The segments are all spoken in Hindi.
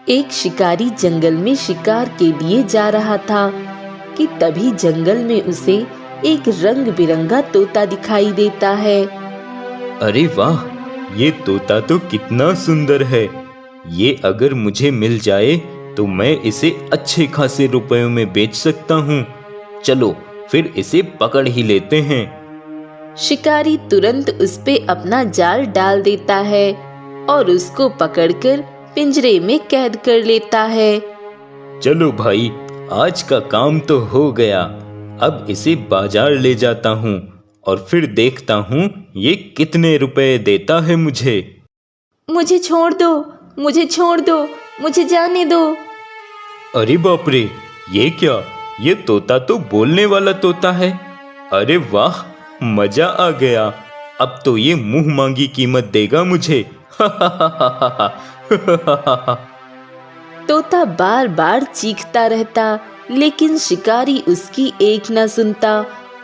एक शिकारी जंगल में शिकार के लिए जा रहा था कि तभी जंगल में उसे एक रंग बिरंगा तोता दिखाई देता है। अरे वाह, ये तोता तो कितना सुंदर है। ये अगर मुझे मिल जाए तो मैं इसे अच्छे खासे रुपयों में बेच सकता हूँ। चलो फिर इसे पकड़ ही लेते हैं। शिकारी तुरंत उस पे अपना जाल डाल देता है और उसको पकड़कर पिंजरे में कैद कर लेता है। चलो भाई, आज का काम तो हो गया। अब इसे बाजार ले जाता हूँ और फिर देखता हूँ ये कितने रुपए देता है मुझे। मुझे छोड़ दो, मुझे छोड़ दो, मुझे जाने दो। अरे बाप रे, ये क्या? ये तोता तो बोलने वाला तोता है। अरे वाह, मजा आ गया। अब तो ये मुंह मांगी कीमत देगा मुझे। तोता बार बार चीखता रहता, लेकिन शिकारी उसकी एक न सुनता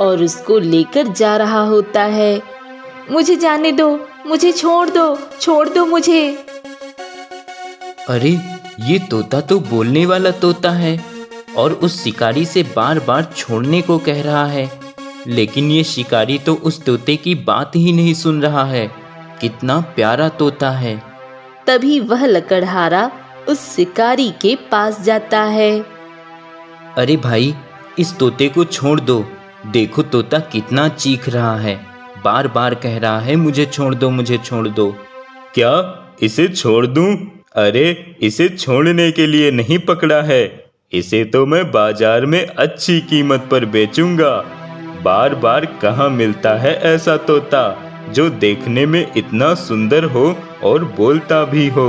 और उसको लेकर जा रहा होता है। मुझे जाने दो, मुझे छोड़ दो मुझे। अरे, ये तोता तो बोलने वाला तोता है और उस शिकारी से बार बार छोड़ने को कह रहा है, लेकिन ये शिकारी तो उस तोते की बात ही नहीं सुन रहा है। कितना प्यारा तोता है। तभी वह लकड़हारा उस शिकारी के पास जाता है। अरे भाई, इस तोते को छोड़ दो। देखो तोता कितना चीख रहा है, बार बार कह रहा है मुझे छोड़ दो, मुझे छोड़ दो। क्या इसे छोड़ दूं? अरे, इसे छोड़ने के लिए नहीं पकड़ा है। इसे तो मैं बाजार में अच्छी कीमत पर बेचूंगा। बार बार कहाँ मिलता है ऐसा तोता जो देखने में इतना सुंदर हो और बोलता भी हो।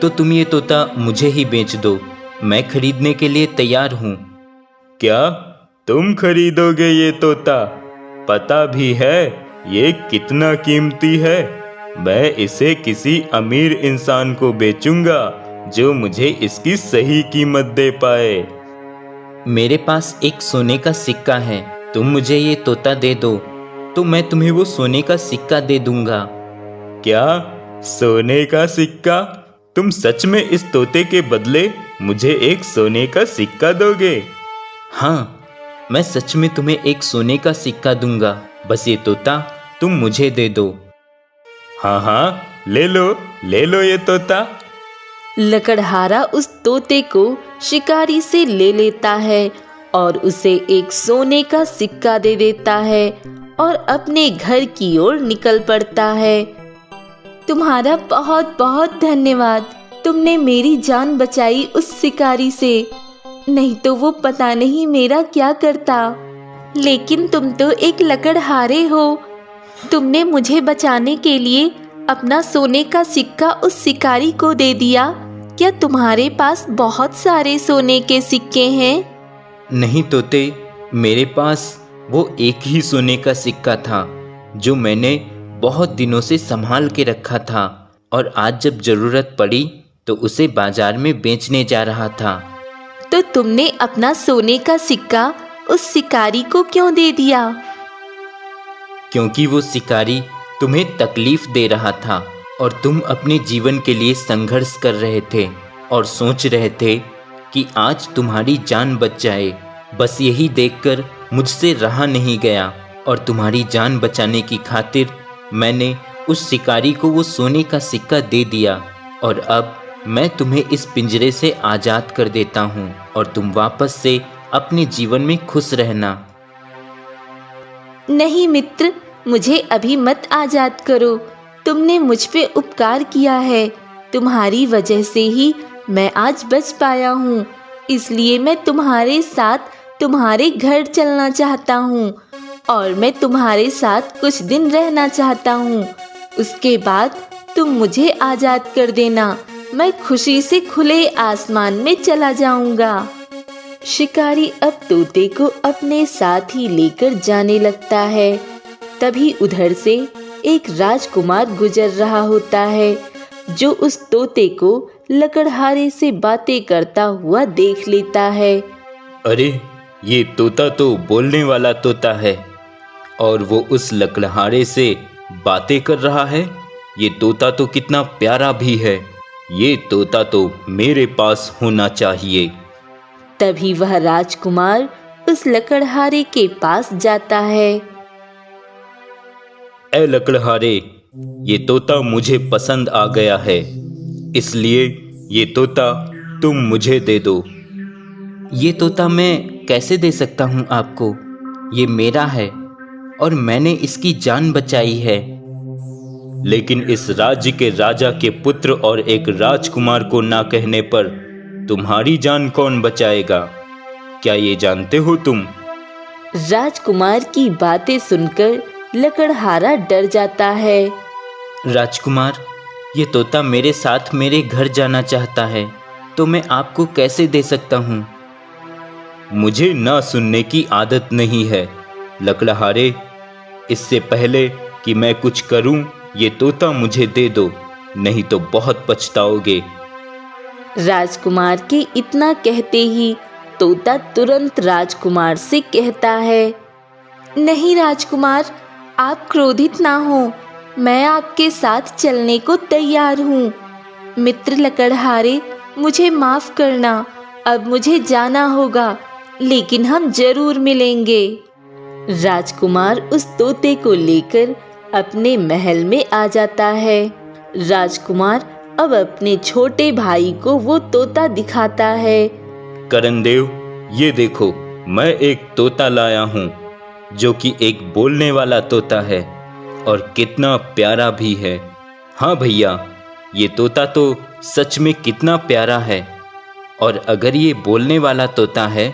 तो तुम ये तोता मुझे ही बेच दो, मैं खरीदने के लिए तैयार हूँ। क्या तुम खरीदोगे ये तोता? पता भी है ये कितना कीमती है। मैं इसे किसी अमीर इंसान को बेचूंगा जो मुझे इसकी सही कीमत दे पाए। मेरे पास एक सोने का सिक्का है, तुम मुझे ये तोता दे दो तो मैं तुम्हें वो सोने का सिक्का दे दूंगा। क्या सोने का सिक्का? तुम सच में इस तोते के बदले मुझे एक सोने का सिक्का दोगे? हाँ, मैं सच में तुम्हें एक सोने का सिक्का दूंगा। बस ये तोता तुम मुझे दे दो। हाँ हाँ, ले लो ये तोता। लकड़हारा उस तोते को शिकारी से ले लेता है और उसे एक सोने का सिक्का दे देता है और अपने घर की ओर निकल पड़ता है। तुम्हारा बहुत बहुत धन्यवाद, तुमने मेरी जान बचाई उस शिकारी से, नहीं तो वो पता नहीं मेरा क्या करता। लेकिन तुम तो एक लकड़हारे हो, तुमने मुझे बचाने के लिए अपना सोने का सिक्का उस शिकारी को दे दिया। क्या तुम्हारे पास बहुत सारे सोने के सिक्के हैं? नहीं तोते, मेरे पास वो एक ही सोने का सिक्का था जो मैंने बहुत दिनों से संभाल के रखा था और आज जब जरूरत पड़ी तो उसे बाजार में बेचने जा रहा था। तो तुमने अपना सोने का सिक्का उस शिकारी को क्यों दे दिया? क्योंकि वो शिकारी तुम्हें तकलीफ दे रहा था और तुम अपने जीवन के लिए संघर्ष कर रहे थे और सोच रहे थे कि आज तुम्हारी जान बच जाए। बस यही देखकर मुझसे रहा नहीं गया और तुम्हारी जान बचाने की खातिर मैंने उस शिकारी को वो सोने का सिक्का दे दिया और अब मैं तुम्हें इस पिंजरे से आज़ाद कर देता हूँ और तुम वापस से अपने जीवन में खुश रहना। नहीं मित्र, मुझे अभी मत आज़ाद करो। तुमने मुझ पे उपकार किया है, तुम्हारी वजह से ही मैं आज बच पाया हूँ। इसलिए मैं तुम्हारे साथ तुम्हारे घर चलना चाहता हूँ और मैं तुम्हारे साथ कुछ दिन रहना चाहता हूँ। उसके बाद तुम मुझे आज़ाद कर देना, मैं खुशी से खुले आसमान में चला जाऊंगा। शिकारी अब तोते को अपने साथ ही लेकर जाने लगता है। तभी उधर से एक राजकुमार गुजर रहा होता है जो उस तोते को लकड़हारे से बातें करता हुआ देख लेता है। अरे, ये तोता तो बोलने वाला तोता है और वो उस लकड़हारे से बातें कर रहा है। ये तोता तो कितना प्यारा भी है। ये तोता तो मेरे पास होना चाहिए। तभी वह राजकुमार उस लकड़हारे के पास जाता है। ए लकड़हारे, ये तोता मुझे पसंद आ गया है, इसलिए ये तोता तुम मुझे दे दो। ये तोता मैं कैसे दे सकता हूँ आपको? ये मेरा है और मैंने इसकी जान बचाई है। लेकिन इस राज्य के राजा के पुत्र और एक राजकुमार को ना कहने पर तुम्हारी जान कौन बचाएगा? क्या ये जानते हो तुम? राजकुमार की बातें सुनकर लकड़हारा डर जाता है। राजकुमार, ये तोता मेरे साथ मेरे घर जाना चाहता है, तो मैं आपको कैसे दे सकता हूँ? मुझे ना सुनने की आदत नहीं है लकड़हारे। इससे पहले कि मैं कुछ करूं, ये तोता मुझे दे दो, नहीं तो बहुत पछताओगे। राजकुमार के इतना कहते ही तोता तुरंत राजकुमार से कहता है, नहीं राजकुमार, आप क्रोधित ना हो, मैं आपके साथ चलने को तैयार हूँ। मित्र लकड़हारे, मुझे माफ करना, अब मुझे जाना होगा, लेकिन हम जरूर मिलेंगे। राजकुमार उस तोते को लेकर अपने महल में आ जाता है। राजकुमार अब अपने छोटे भाई को वो तोता दिखाता है। करनदेव, ये देखो, मैं एक तोता लाया हूँ जो कि एक बोलने वाला तोता है और कितना प्यारा भी है। हाँ भैया, ये तोता तो सच में कितना प्यारा है, और अगर ये बोलने वाला तोता है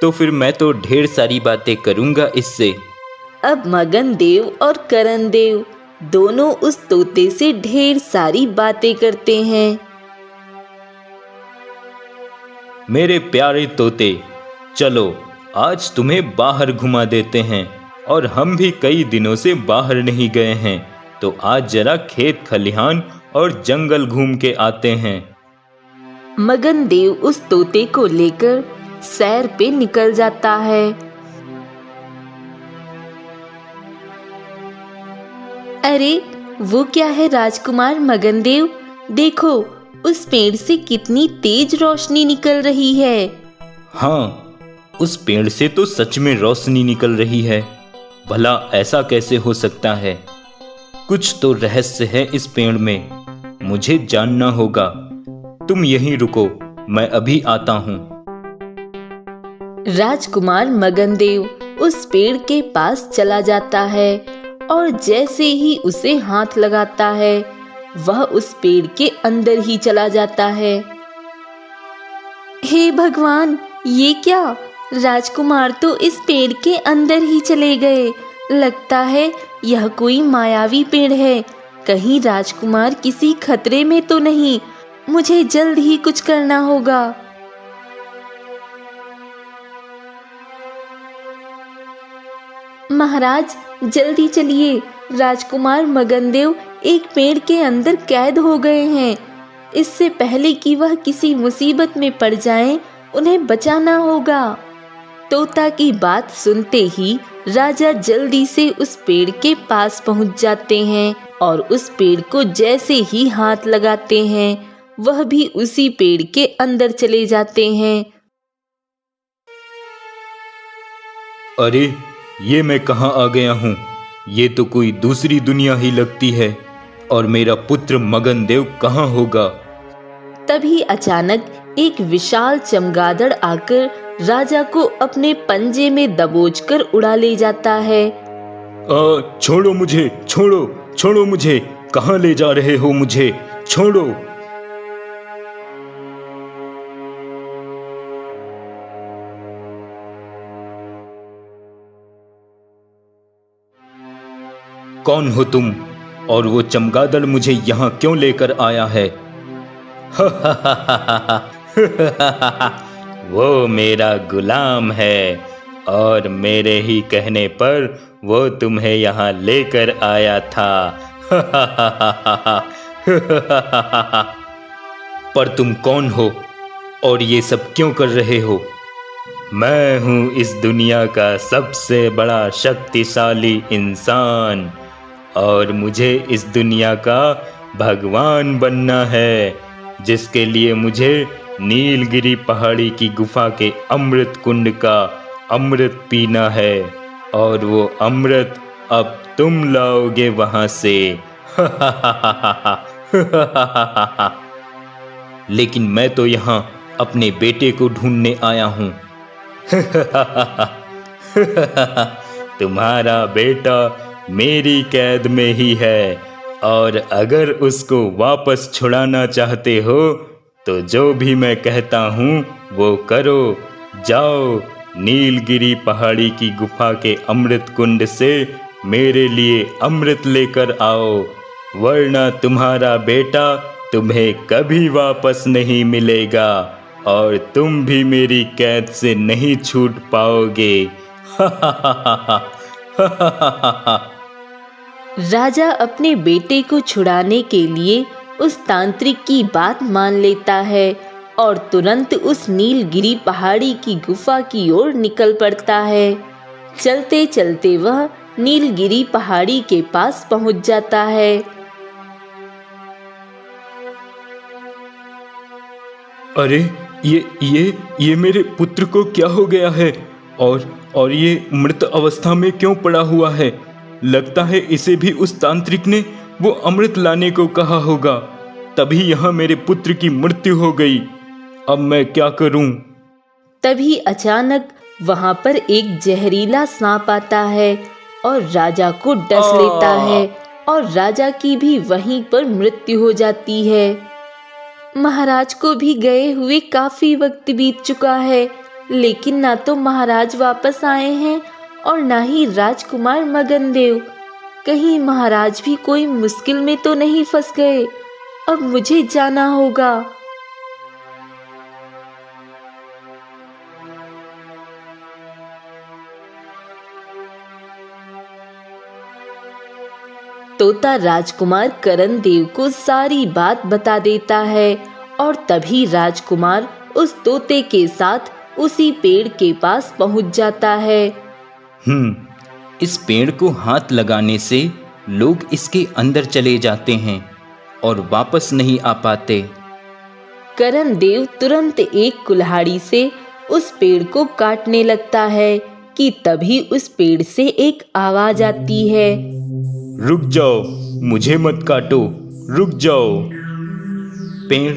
तो फिर मैं तो ढेर सारी बातें करूँगा इससे। अब मगन देव और करण देव दोनों उस तोते से ढेर सारी बातें करते हैं। मेरे प्यारे तोते, चलो आज तुम्हें बाहर घुमा देते हैं, और हम भी कई दिनों से बाहर नहीं गए हैं, तो आज जरा खेत खलिहान और जंगल घूम के आते हैं। मगन देव उस तोते को लेकर सैर पे निकल जाता है। अरे वो क्या है राजकुमार मगन देव, देखो उस पेड़ से कितनी तेज रोशनी निकल रही है। हाँ, उस पेड़ से तो सच में रोशनी निकल रही है। भला ऐसा कैसे हो सकता है? कुछ तो रहस्य है इस पेड़ में, मुझे जानना होगा। तुम यहीं रुको, मैं अभी आता हूँ। राजकुमार मगन देव उस पेड़ के पास चला जाता है और जैसे ही उसे हाथ लगाता है वह उस पेड़ के अंदर ही चला जाता है। हे भगवान, ये क्या? राजकुमार तो इस पेड़ के अंदर ही चले गए। लगता है यह कोई मायावी पेड़ है। कहीं राजकुमार किसी खतरे में तो नहीं? मुझे जल्द ही कुछ करना होगा। महाराज जल्दी चलिए, राजकुमार मगनदेव एक पेड़ के अंदर कैद हो गए हैं। इससे पहले कि वह किसी मुसीबत में पड़ जाएं, उन्हें बचाना होगा। तोता की बात सुनते ही राजा जल्दी से उस पेड़ के पास पहुंच जाते हैं और उस पेड़ को जैसे ही हाथ लगाते हैं वह भी उसी पेड़ के अंदर चले जाते हैं। अरे ये मैं कहाँ आ गया हूँ? ये तो कोई दूसरी दुनिया ही लगती है। और मेरा पुत्र मगनदेव कहाँ होगा? तभी अचानक एक विशाल चमगादड़ आकर राजा को अपने पंजे में दबोचकर उड़ा ले जाता है। छोड़ो मुझे, छोड़ो, छोड़ो मुझे, कहाँ ले जा रहे हो मुझे? छोड़ो। कौन हो तुम? और वो चमगादड़ मुझे यहाँ क्यों लेकर आया है? वो मेरा गुलाम है और मेरे ही कहने पर वो तुम्हें यहाँ लेकर आया था। पर तुम कौन हो और ये सब क्यों कर रहे हो? मैं हूँ इस दुनिया का सबसे बड़ा शक्तिशाली इंसान और मुझे इस दुनिया का भगवान बनना है। जिसके लिए मुझे नीलगिरी पहाड़ी की गुफा के अमृत कुंड का अमृत पीना है, और वो अमृत अब तुम लाओगे वहां से। लेकिन मैं तो यहाँ अपने बेटे को ढूंढने आया हूँ। तुम्हारा बेटा मेरी कैद में ही है, और अगर उसको वापस छुड़ाना चाहते हो तो जो भी मैं कहता हूँ वो करो। जाओ, नीलगिरी पहाड़ी की गुफा के अमृत कुंड से मेरे लिए अमृत लेकर आओ, वरना तुम्हारा बेटा तुम्हें कभी वापस नहीं मिलेगा और तुम भी मेरी कैद से नहीं छूट पाओगे। राजा अपने बेटे को छुड़ाने के लिए उस तांत्रिक की बात मान लेता है और तुरंत उस नीलगिरी पहाड़ी की गुफा की ओर निकल पड़ता है। चलते चलते वह नीलगिरी पहाड़ी के पास पहुंच जाता है। अरे ये मेरे पुत्र को क्या हो गया है, और ये मृत अवस्था में क्यों पड़ा हुआ है? लगता है इसे भी उस तांत्रिक ने वो अमृत लाने को कहा होगा, तभी यहाँ मेरे पुत्र की मृत्यु हो गई। अब मैं क्या करूं? तभी अचानक वहां पर एक जहरीला सांप आता है और राजा को डस लेता है और राजा की भी वहीं पर मृत्यु हो जाती है। महाराज को भी गए हुए काफी वक्त बीत चुका है, लेकिन ना तो महाराज वापस आए हैं और ना ही राजकुमार मगनदेव। कहीं महाराज भी कोई मुश्किल में तो नहीं फंस गए। अब मुझे जाना होगा। तोता राजकुमार करण देव को सारी बात बता देता है और तभी राजकुमार उस तोते के साथ उसी पेड़ के पास पहुंच जाता है। इस पेड़ को हाथ लगाने से लोग इसके अंदर चले जाते हैं और वापस नहीं आ पाते। करण देव तुरंत एक कुल्हाड़ी से उस पेड़ को काटने लगता है कि तभी उस पेड़ से एक आवाज आती है। रुक जाओ, मुझे मत काटो, रुक जाओ। पेड़,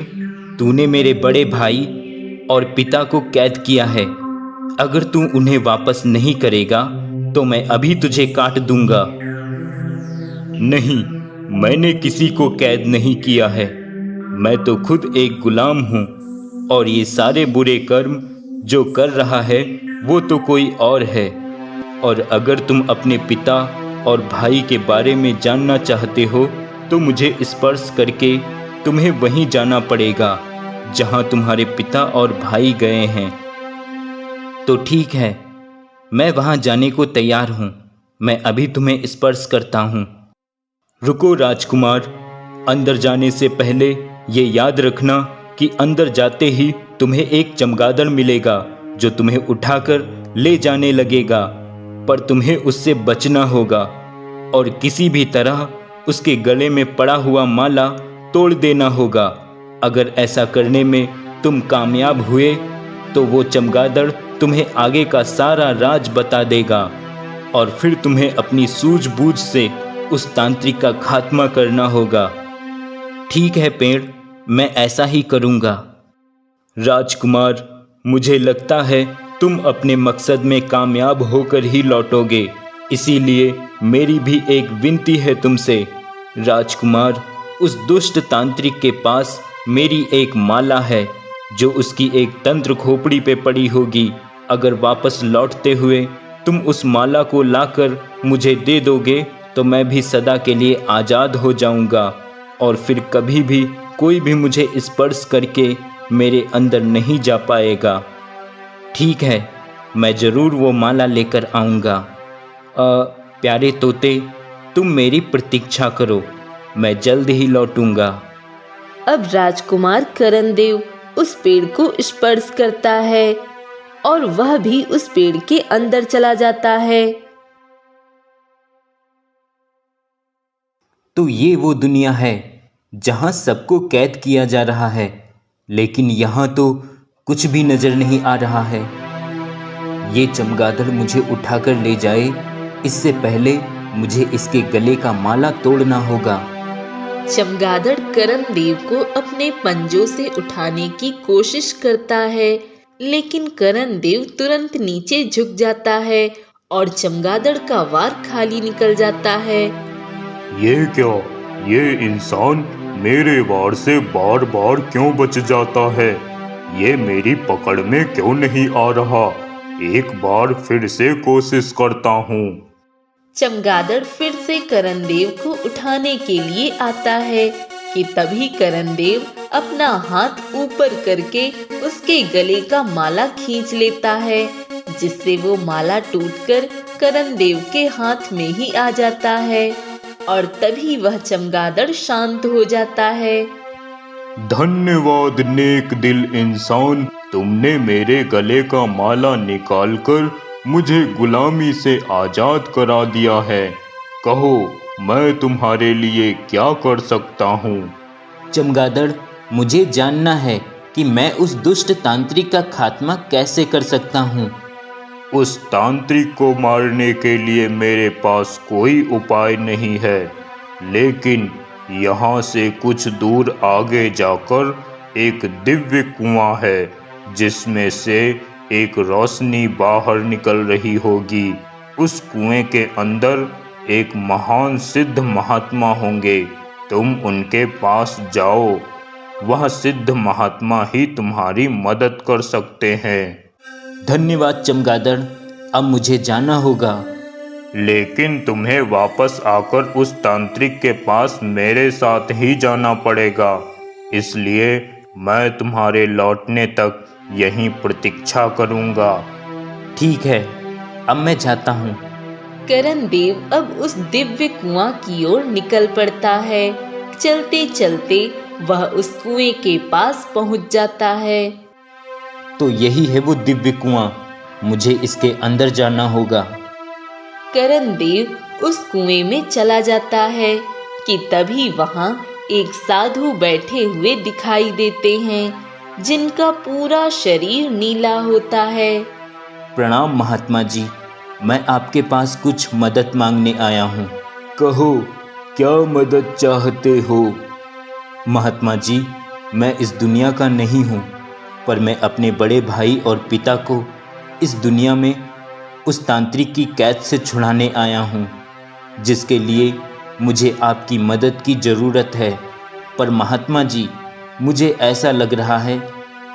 तूने मेरे बड़े भाई और पिता को कैद किया है। अगर तू उन्हें वापस नहीं करेगा तो मैं अभी तुझे काट दूंगा। नहीं, मैंने किसी को कैद नहीं किया है। मैं तो खुद एक गुलाम हूँ, और ये सारे बुरे कर्म जो कर रहा है वो तो कोई और है। और अगर तुम अपने पिता और भाई के बारे में जानना चाहते हो तो मुझे स्पर्श करके तुम्हें वहीं जाना पड़ेगा जहां तुम्हारे पिता और भाई गए हैं। तो ठीक है, मैं वहां जाने को तैयार हूं। मैं अभी तुम्हें स्पर्श करता हूं। रुको राजकुमार, अंदर जाने से पहले ये याद रखना कि अंदर जाते ही तुम्हें एक चमगादड़ मिलेगा जो तुम्हें उठाकर ले जाने लगेगा, पर तुम्हें उससे बचना होगा और किसी भी तरह उसके गले में पड़ा हुआ माला तोड़ देना होगा। अगर ऐसा करने में तुम कामयाब हुए तो वो चमगादड़ तुम्हें आगे का सारा राज बता देगा और फिर तुम्हें अपनी सूझबूझ से उस तांत्रिक का खात्मा करना होगा। ठीक है पेड़, मैं ऐसा ही करूँगा। राजकुमार, मुझे लगता है तुम अपने मकसद में कामयाब होकर ही लौटोगे, इसीलिए मेरी भी एक विनती है तुमसे। राजकुमार, उस दुष्ट तांत्रिक के पास मेरी एक माला है जो उसकी एक तंत्र खोपड़ी पे पड़ी होगी। अगर वापस लौटते हुए तुम उस माला को लाकर मुझे दे दोगे तो मैं भी सदा के लिए आज़ाद हो जाऊंगा और फिर कभी भी कोई भी मुझे स्पर्श करके मेरे अंदर नहीं जा पाएगा। ठीक है, मैं ज़रूर वो माला लेकर आऊँगा। प्यारे तोते, तुम मेरी प्रतीक्षा करो, मैं जल्द ही लौटूंगा। अब राजकुमार करण देव उस पेड़ को स्पर्श करता है और वह भी उस पेड़ के अंदर चला जाता है। तो ये वो दुनिया है जहां सबको कैद किया जा रहा है, लेकिन यहाँ तो कुछ भी नजर नहीं आ रहा है। ये चमगादड़ मुझे उठाकर ले जाए, इससे पहले मुझे इसके गले का माला तोड़ना होगा। चमगादड़ करण देव को अपने पंजों से उठाने की कोशिश करता है, लेकिन करण देव तुरंत नीचे झुक जाता है और चमगादड़ का वार खाली निकल जाता है। ये क्या? ये इंसान मेरे वार से बार बार क्यों बच जाता है? ये मेरी पकड़ में क्यों नहीं आ रहा? एक बार फिर से कोशिश करता हूँ। चमगादड़ फिर से करण देव को उठाने के लिए आता है कि तभी करण देव अपना हाथ ऊपर करके उसके गले का माला खींच लेता है, जिससे वो माला टूटकर करण देव के हाथ में ही आ जाता है और तभी वह चमगादड़ शांत हो जाता है। धन्यवाद नेक दिल इंसान, तुमने मेरे गले का माला निकालकर मुझे गुलामी से आजाद करा दिया है। कहो, मैं तुम्हारे लिए क्या कर सकता हूँ? चमगादड़, मुझे जानना है कि मैं उस दुष्ट तांत्रिक का खात्मा कैसे कर सकता हूँ। उस तांत्रिक को मारने के लिए मेरे पास कोई उपाय नहीं है, लेकिन यहाँ से कुछ दूर आगे जाकर एक दिव्य कुआं है, जिसमें से एक रोशनी बाहर निकल रही होगी। उस कुएं के अंदर एक महान सिद्ध महात्मा होंगे, तुम उनके पास जाओ। वह सिद्ध महात्मा ही तुम्हारी मदद कर सकते हैं। धन्यवाद चमगादड़, अब मुझे जाना होगा। लेकिन तुम्हें वापस आकर उस तांत्रिक के पास मेरे साथ ही जाना पड़ेगा, इसलिए मैं तुम्हारे लौटने तक यहीं प्रतीक्षा करूंगा। ठीक है, अब मैं जाता हूँ। करण देव अब उस दिव्य कुआं की ओर निकल पड़ता है। चलते चलते वह उस कुएं के पास पहुंच जाता है। तो यही है वो दिव्य कुआं, मुझे इसके अंदर जाना होगा। करण देव उस कुएं में चला जाता है कि तभी वहां एक साधु बैठे हुए दिखाई देते हैं, जिनका पूरा शरीर नीला होता है। प्रणाम महात्मा जी, मैं आपके पास कुछ मदद मांगने आया हूँ। कहो, क्या मदद चाहते हो? महात्मा जी, मैं इस दुनिया का नहीं हूँ, पर मैं अपने बड़े भाई और पिता को इस दुनिया में उस तांत्रिक की कैद से छुड़ाने आया हूँ, जिसके लिए मुझे आपकी मदद की ज़रूरत है। पर महात्मा जी, मुझे ऐसा लग रहा है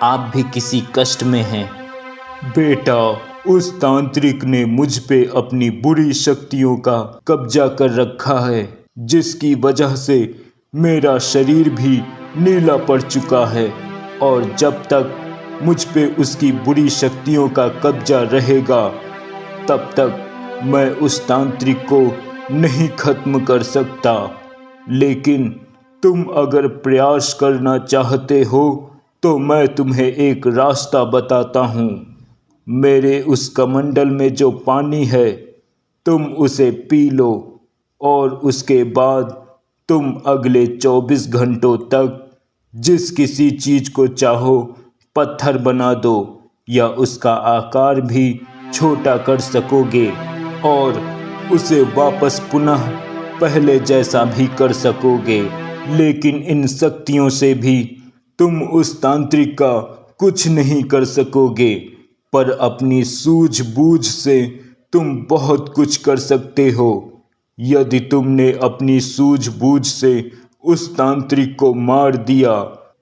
आप भी किसी कष्ट में हैं। बेटा, उस तांत्रिक ने मुझ पे अपनी बुरी शक्तियों का कब्जा कर रखा है, जिसकी वजह से मेरा शरीर भी नीला पड़ चुका है, और जब तक मुझ पे उसकी बुरी शक्तियों का कब्जा रहेगा, तब तक मैं उस तांत्रिक को नहीं खत्म कर सकता। लेकिन तुम अगर प्रयास करना चाहते हो तो मैं तुम्हें एक रास्ता बताता हूँ। मेरे उस कमंडल में जो पानी है, तुम उसे पी लो, और उसके बाद तुम अगले 24 घंटों तक जिस किसी चीज़ को चाहो पत्थर बना दो, या उसका आकार भी छोटा कर सकोगे, और उसे वापस पुनः पहले जैसा भी कर सकोगे। लेकिन इन शक्तियों से भी तुम उस तांत्रिक का कुछ नहीं कर सकोगे, पर अपनी सूझबूझ से तुम बहुत कुछ कर सकते हो। यदि तुमने अपनी सूझबूझ से उस तांत्रिक को मार दिया,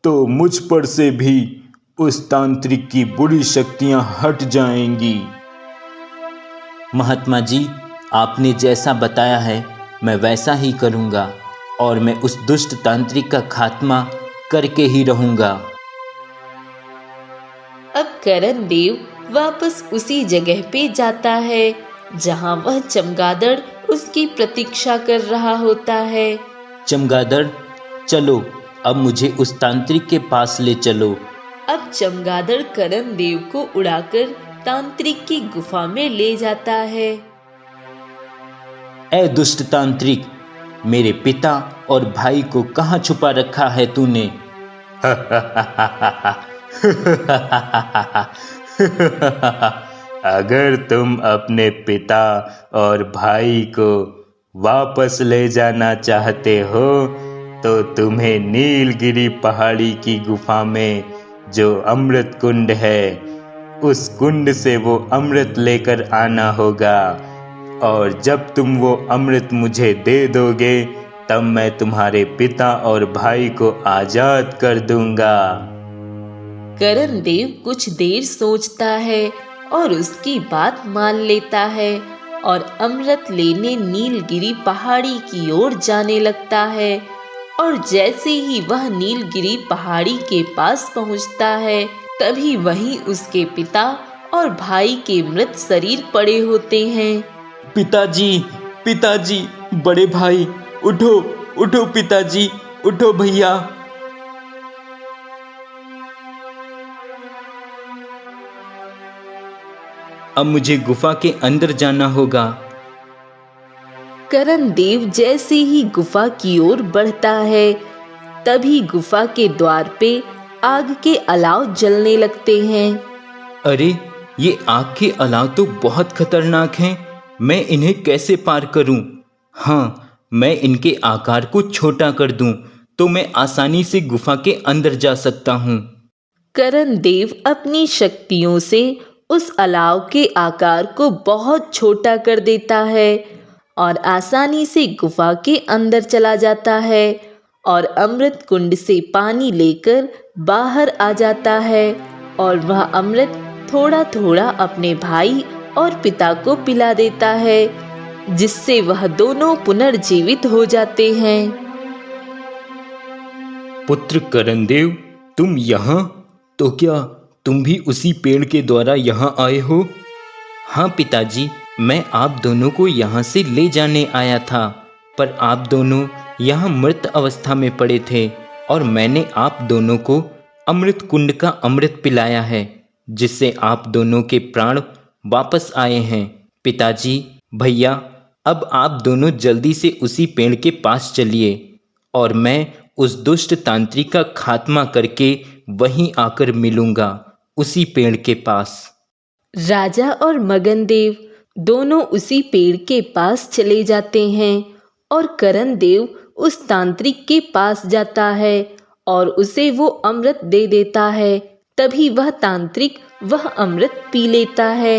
तो मुझ पर से भी उस तांत्रिक की बुरी शक्तियां हट जाएंगी। महात्मा जी, आपने जैसा बताया है मैं वैसा ही करूँगा, और मैं उस दुष्ट तांत्रिक का खात्मा करके ही रहूँगा। अब करण देव वापस उसी जगह पे जाता है जहां वह चमगादड़ उसकी प्रतीक्षा कर रहा होता है। चमगादड़, चलो, अब मुझे उस तांत्रिक के पास ले चलो। अब चमगादड़ करण देव को उड़ाकर तांत्रिक की गुफा में ले जाता है। ऐ दुष्ट तांत्रिक, मेरे पिता और भाई को कहाँ छुपा रखा है तूने? अगर तुम अपने पिता और भाई को वापस ले जाना चाहते हो तो तुम्हें नीलगिरी पहाड़ी की गुफा में जो अमृत कुंड है उस कुंड से वो अमृत लेकर आना होगा, और जब तुम वो अमृत मुझे दे दोगे तब मैं तुम्हारे पिता और भाई को आजाद कर दूंगा। करण देव कुछ देर सोचता है और उसकी बात मान लेता है और अमृत लेने नीलगिरी पहाड़ी की ओर जाने लगता है। और जैसे ही वह नीलगिरी पहाड़ी के पास पहुंचता है तभी वहीं उसके पिता और भाई के मृत शरीर पड़े होते हैं। पिताजी, पिताजी, बड़े भाई, उठो उठो पिताजी, उठो भैया। अब मुझे गुफा के अंदर जाना होगा। करण देव जैसे ही गुफा की ओर बढ़ता है तभी गुफा के द्वार पे आग के अलाव जलने लगते हैं। अरे, ये आग के अलाव तो बहुत खतरनाक हैं। मैं इन्हें कैसे पार करूं? हाँ, मैं इनके आकार को छोटा कर दूं तो मैं आसानी से गुफा के अंदर जा सकता हूं। करण देव अपनी शक्तियों से उस अलाव के आकार को बहुत छोटा कर देता है और आसानी से गुफा के अंदर चला जाता है और अमृत कुंड से पानी लेकर बाहर आ जाता है और वह अमृत थोड़ा थोड़ा अपने भाई और पिता को पिला देता है, जिससे वह दोनों पुनर्जीवित हो जाते हैं। पुत्र करण देव, तुम यहाँ? तो क्या तुम भी उसी पेड़ के द्वारा यहाँ आए हो? हाँ पिताजी, मैं आप दोनों को यहाँ से ले जाने आया था, पर आप दोनों यहाँ मृत अवस्था में पड़े थे और मैंने आप दोनों को अमृत कुंड का अमृत पिलाया है, जिससे आप दोनों के प्राण वापस आए हैं। पिताजी, भैया, अब आप दोनों जल्दी से उसी पेड़ के पास चलिए और मैं उस दुष्ट तांत्रिक का खात्मा करके वहीं आकर मिलूंगा, उसी पेड़ के पास। राजा और मगन देव दोनों उसी पेड़ के पास चले जाते हैं और करण देव उस तांत्रिक के पास जाता है और उसे वो अमृत दे देता है। तभी वह तांत्रिक वह अमृत पी लेता है।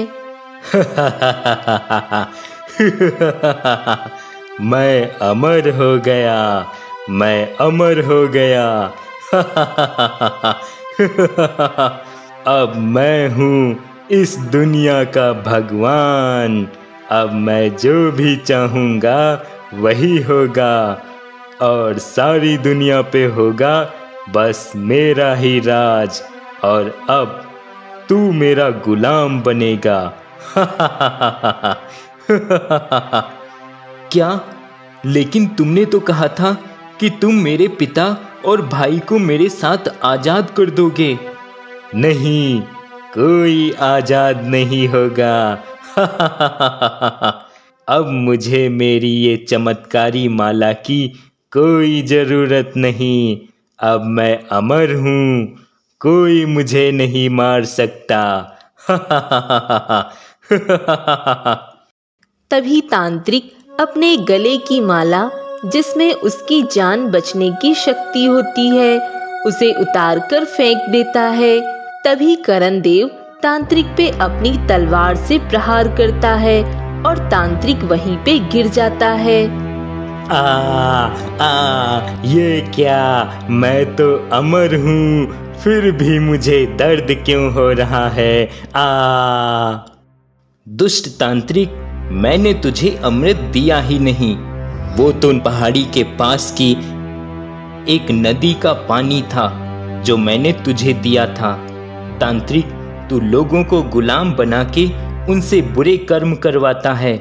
मैं अमर हो गया, मैं अमर हो गया। अब मैं हूँ इस दुनिया का भगवान। अब मैं जो भी चाहूँगा वही होगा और सारी दुनिया पे होगा बस मेरा ही राज, और अब तू मेरा गुलाम बनेगा। क्या? लेकिन तुमने तो कहा था कि तुम मेरे पिता और भाई को मेरे साथ आजाद कर दोगे। नहीं, कोई आजाद नहीं होगा। अब मुझे मेरी ये चमत्कारी माला की कोई जरूरत नहीं। अब मैं अमर हूँ, कोई मुझे नहीं मार सकता। तभी तांत्रिक अपने गले की माला, जिसमें उसकी जान बचने की शक्ति होती है, उसे उतारकर फेंक देता है। तभी करण देव तांत्रिक पे अपनी तलवार से प्रहार करता है और तांत्रिक वहीं पे गिर जाता है। ये क्या? मैं तो अमर हूँ, फिर भी मुझे दर्द क्यों हो रहा है? दुष्ट तांत्रिक, मैंने तुझे अमृत दिया ही नहीं, वो तो पहाड़ी के पास की एक नदी का पानी था जो मैंने तुझे दिया था। तांत्रिक, तू लोगों को गुलाम बना के उनसे बुरे कर्म करवाता है।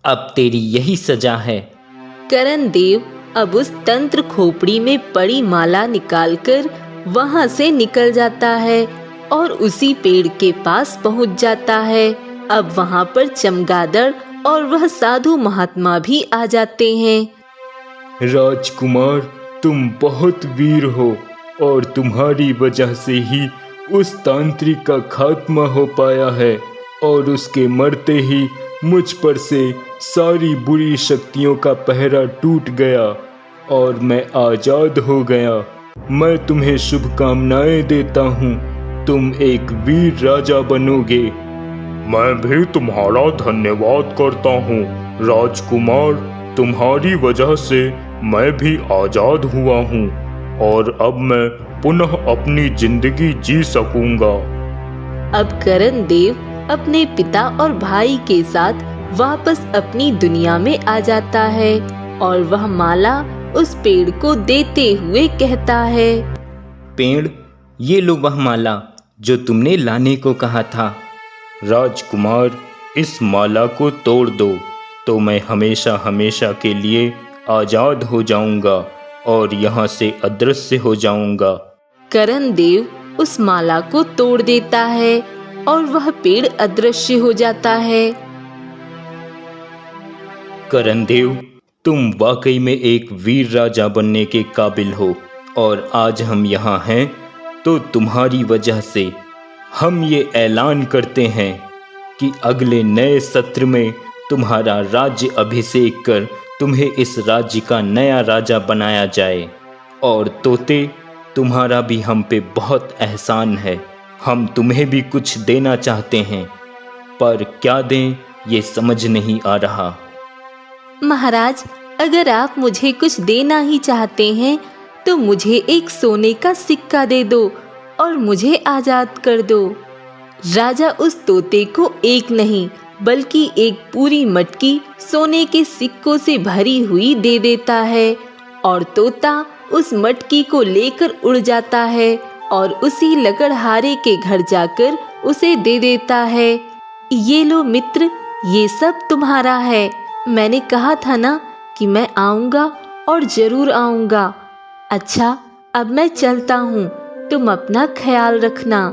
अब तेरी यही सजा है। करण देव अब उस तंत्र खोपड़ी में पड़ी माला निकालकर वहां से निकल जाता है और उसी पेड़ के पास पहुंच जाता है। अब वहां पर चमगादड़ और वह साधु महात्मा भी आ जाते हैं। राजकुमार, तुम बहुत वीर हो और तुम्हारी वजह से ही उस तांत्रिक का खात्मा हो पाया है और उसके मरते ही मुझ पर से सारी बुरी शक्तियों का पहरा टूट गया और मैं आजाद हो गया। मैं तुम्हें शुभकामनाएं देता हूँ, तुम एक वीर राजा बनोगे। मैं भी तुम्हारा धन्यवाद करता हूँ राजकुमार, तुम्हारी वजह से मैं भी आजाद हुआ हूँ और अब मैं पुनः अपनी जिंदगी जी सकूंगा। अब करण देव अपने पिता और भाई के साथ वापस अपनी दुनिया में आ जाता है और वह माला उस पेड़ को देते हुए कहता है, पेड़, ये लो वह माला जो तुमने लाने को कहा था। राजकुमार, इस माला को तोड़ दो तो मैं हमेशा हमेशा के लिए आजाद हो जाऊंगा और यहाँ से अदृश्य हो जाऊंगा। करण देव उस माला को तोड़ देता है और वह पेड़ अदृश्य हो जाता है। करण देव, तुम वाकई में एक वीर राजा बनने के काबिल हो और आज हम यहाँ हैं तो तुम्हारी वजह से। हम ये ऐलान करते हैं कि अगले नए सत्र में तुम्हारा राज्य अभिषेक कर तुम्हें इस राज्य का नया राजा बनाया जाए। और तोते, तुम्हारा भी हम पे बहुत एहसान है, हम तुम्हें भी कुछ देना चाहते हैं, पर क्या दें ये समझ नहीं आ रहा। महाराज, अगर आप मुझे कुछ देना ही चाहते हैं तो मुझे एक सोने का सिक्का दे दो और मुझे आजाद कर दो। राजा उस तोते को एक नहीं बल्कि एक पूरी मटकी सोने के सिक्कों से भरी हुई दे देता है और तोता उस मटकी को लेकर उड़ जाता है और उसी लकड़हारे के घर जाकर उसे दे देता है। ये लो मित्र, ये सब तुम्हारा है। मैंने कहा था ना कि मैं आऊंगा और जरूर आऊंगा। अच्छा, अब मैं चलता हूँ, तुम अपना ख्याल रखना।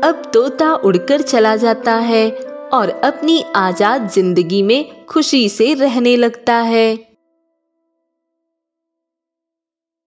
अब तोता उड़कर चला जाता है और अपनी आजाद जिंदगी में खुशी से रहने लगता है।